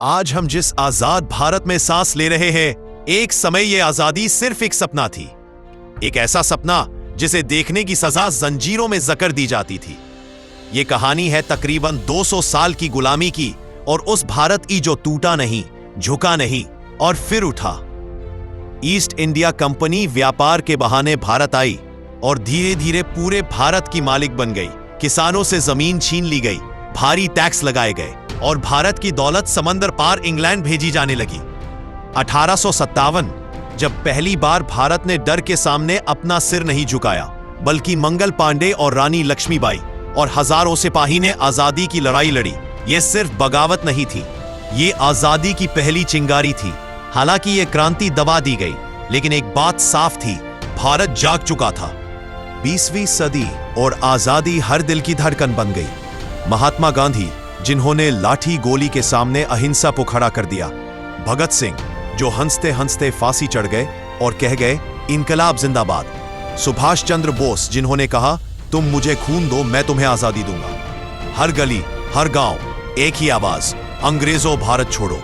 आज हम जिस आजाद भारत में सांस ले रहे हैं, एक समय यह आजादी सिर्फ एक सपना थी। एक ऐसा सपना जिसे देखने की सजा जंजीरों में जकड़ दी जाती थी। यह कहानी है तकरीबन 200 साल की गुलामी की और उस भारत की जो टूटा नहीं, झुका नहीं और फिर उठा। ईस्ट इंडिया कंपनी व्यापार के बहाने भारत आई और धीरे धीरे पूरे भारत की मालिक बन गई। किसानों से जमीन छीन ली गई, भारी टैक्स लगाए गए और भारत की दौलत समंदर पार इंग्लैंड भेजी जाने लगी। 1857 जब पहली बार भारत ने डर के सामने अपना सिर नहीं झुकाया, बल्कि मंगल पांडे और रानी लक्ष्मीबाई और हजारों सिपाही ने आजादी की लड़ाई लड़ी। यह सिर्फ बगावत नहीं थी, ये आजादी की पहली चिंगारी थी। हालांकि यह क्रांति दबा दी गई, लेकिन एक बात साफ थी, भारत जाग चुका था। 20वीं सदी और आजादी हर दिल की धड़कन बन गई। महात्मा गांधी, जिन्होंने लाठी गोली के सामने अहिंसा को खड़ा कर दिया। भगत सिंह, जो हंसते हंसते फांसी चढ़ गए और कह गए इनकलाब जिंदाबाद। सुभाष चंद्र बोस, जिन्होंने कहा तुम मुझे खून दो, मैं तुम्हें आजादी दूंगा। हर गली, हर गांव एक ही आवाज, अंग्रेजों भारत छोड़ो।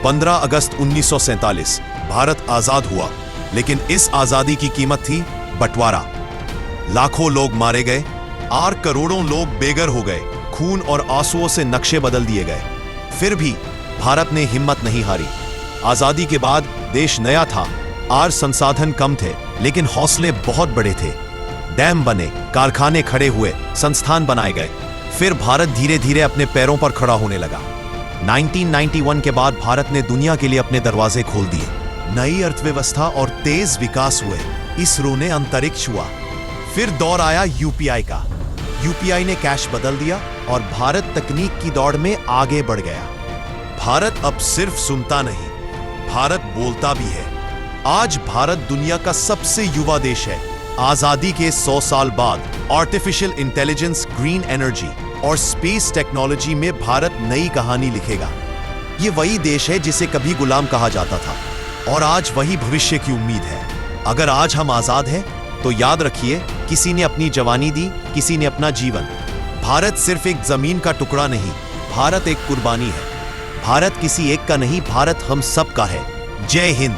15 अगस्त 1947 भारत आजाद हुआ, लेकिन इस आजादी की कीमत थी बंटवारा। लाखों लोग मारे गए, 8 करोड़ों लोग बेघर हो गए, खून और आंसुओं से नक्शे बदल दिए गए। फिर भी भारत ने हिम्मत नहीं हारी। आजादी के बाद देश नया था, आज संसाधन कम थे, लेकिन हौसले बहुत बड़े थे। डैम बने, कारखाने खड़े हुए, संस्थान बनाए गए। फिर भारत धीरे धीरे अपने पैरों पर खड़ा होने लगा। 1991 के बाद भारत ने दुनिया के लिए अपने दरवाजे खोल दिए। नई अर्थव्यवस्था और तेज विकास हुए। इसरो ने अंतरिक्ष हुआ। फिर दौर आया यूपीआई का। यूपीआई ने कैश बदल दिया और भारत तकनीक की दौड़ में आगे बढ़ गया। भारत अब सिर्फ सुनता नहीं, भारत बोलता भी है। आज भारत दुनिया का सबसे युवा देश है। आजादी के 100 साल बाद आर्टिफिशियल इंटेलिजेंस, ग्रीन एनर्जी और स्पेस टेक्नोलॉजी में भारत नई कहानी लिखेगा। यह वही देश है जिसे कभी गुलाम कहा जाता था और आज वही भविष्य की उम्मीद है। अगर आज हम आजाद हैं, तो याद रखिए, किसी ने अपनी जवानी दी, किसी ने अपना जीवन। भारत सिर्फ एक जमीन का टुकड़ा नहीं, भारत एक कुर्बानी है। भारत किसी एक का नहीं, भारत हम सब का है। जय हिंद।